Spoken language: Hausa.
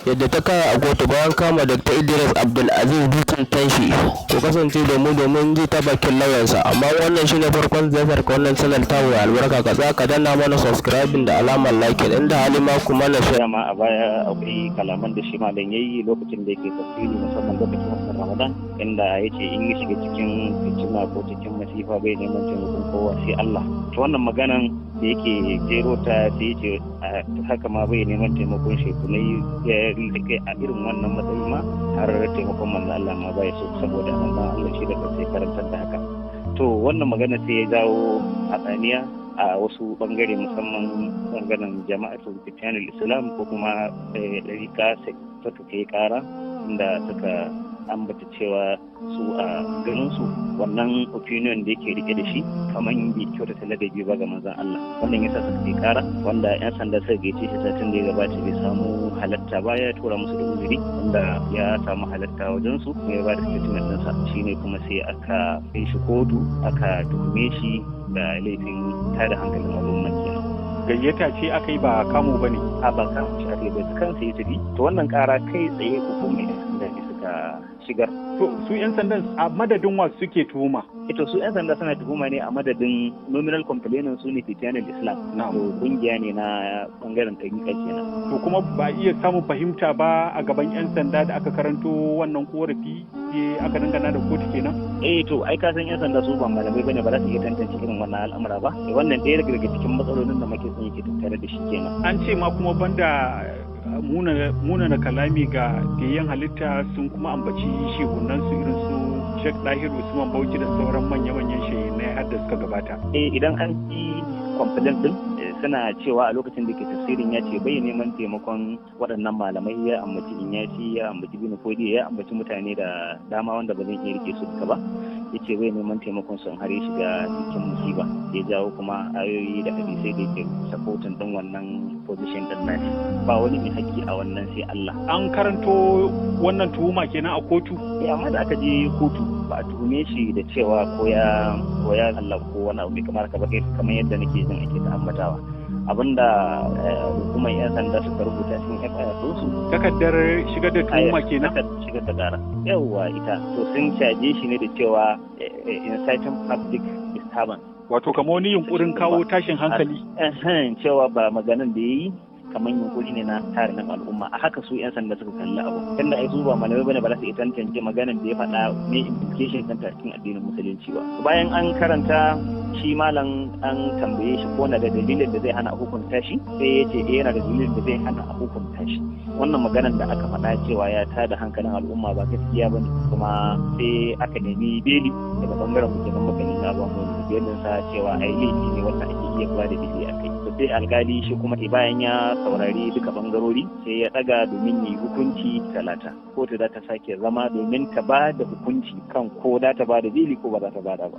yadda ta kaya a kotu bayan kama Dr. Idris Abdulaziz Dutsen Tanshi. Ku kasance da mu domin ji ta bakin lauyansa, amma wannan shine farkon ziyartar ka wannan channel ta mu albarka, ka tsaya ka danna mana subscribing da alamar like inda halima kuma na share. Ma a baya akwai kalaman da shi malam yayi lokacin da yake tafsiri musamman lokacin watan Ramadan, inda yace in ya shiga cikin fitina ko cikin masifa bai neman taimakon kowa sai Allah. To wannan maganan da yake jero ta sai yace haka ma bai neman taimakon shekunai ya rike a irin wannan matsayi ma har taimakon manzo Allah ma bai so, saboda manzo Allah shi da kansa karantar da haka. To wannan magana sai ya jawo hatsaniya a wasu bangare, musamman bangaren jama'atul fitiyanul islam ko kuma ɗarika suka kai kara inda suka ambata cewa su a ganinsu wannan opinion da yake rike da shi kamar bai kyautata ladabi ba ga manzon Allah. Wannan yasa suka kai kara, wanda yan sanda suka gaice shi satin da ya gabata bai samu halatta ba, ya tura musu da uzuri, wanda ya samu halatta wajen su ya ba da statement ɗinsa. Shine kuma sai aka kai shi kotu aka tuhume shi da laifin tada hankalin al'umma kenan. Gayyata ce aka yi ba kamo ba ne? A ba kamo shi aka yi ba, kansa ya tafi. To wannan kara kai tsaye hukumar da suka shigar. To su 'yan sandan a madadin wa suke tuhuma? Ito su 'yan sanda suna tuhuma ne a madadin nominal complainant su ne Fitiyanul Islam. To kungiya ne na bangaren ɗariƙa kenan. To kuma ba iya samun fahimta ba a gaban 'yan sanda da aka karanto wannan korafi aka dangana da kotu kenan? To ai ka san 'yan sanda su ba malamai bane, ba za su iya tantance irin wannan al'amura ba. Wannan ɗaya daga cikin matsalolin da muke son yake tattare da shi kenan. An ce ma kuma banda munana kalami ga gayyan halitta sun kuma ambaci shehunan su irin su Sheikh Dahir Usman Bauchi da sauran manya-manyan shehunai har da suka gabata. Idan an ci complaint din suna cewa a lokacin da ke tafsirin ya ce bai neman taimakon waɗannan malamai, ya ambaci Inyasi, ya ambaci Bin Fodi, ya ambaci mutane da dama wanda ba zan iya rike su duka ba. Ya ce bai neman taimakon su har ya shiga cikin musiba, ya jawo kuma ayoyi da hadisai da yake supporting din wannan position din nashi. Ba wani mai haƙƙi a wannan sai Allah. An karanto wannan tuhuma kenan a kotu? Amma da aka je kotu ba a tuhume shi da cewa ko ya Allah ko wani abu kamar kamar yadda nake jin ake ta ambatawa. Abinda hukumar 'yan sanda suka rubuta cikin FIR ɗinsu. Takardar shigar da tuhuma kenan? Shigar da ƙara. Yawwa ita. To sun caje shi ne da cewa inciting public disturbance. Wato kamar wani yunkurin kawo tashin hankali. Cewa ba maganan da ya yi kamar yunkuri ne na tarin al'umma. A haka su 'yan sanda suka kalli abu. Tunda ai su ba malamai bane, ba za su iya tantance maganan da ya faɗa me implication ɗinta cikin addinin musulunci ba. Bayan an karanta shi malam an tambaye shi ko na da dalilin da zai hana a hukunta shi, sai ya ce yana da dalilin da zai hana a hukunta shi. Wannan maganan da aka faɗa cewa ya tada hankalin al'umma ba gaskiya ba ne, kuma sai aka nemi beli daga bangaren mutumin maganin na ba mu belin sa cewa ai laifi ne wanda ake iya ba da beli a kai. Sai alkali shi kuma bayan ya saurari duka bangarori sai ya daga domin yi hukunci talata. Kotu za ta sake zama domin ta ba da hukunci kan ko za ta ba da beli ko ba za ta ba da ba.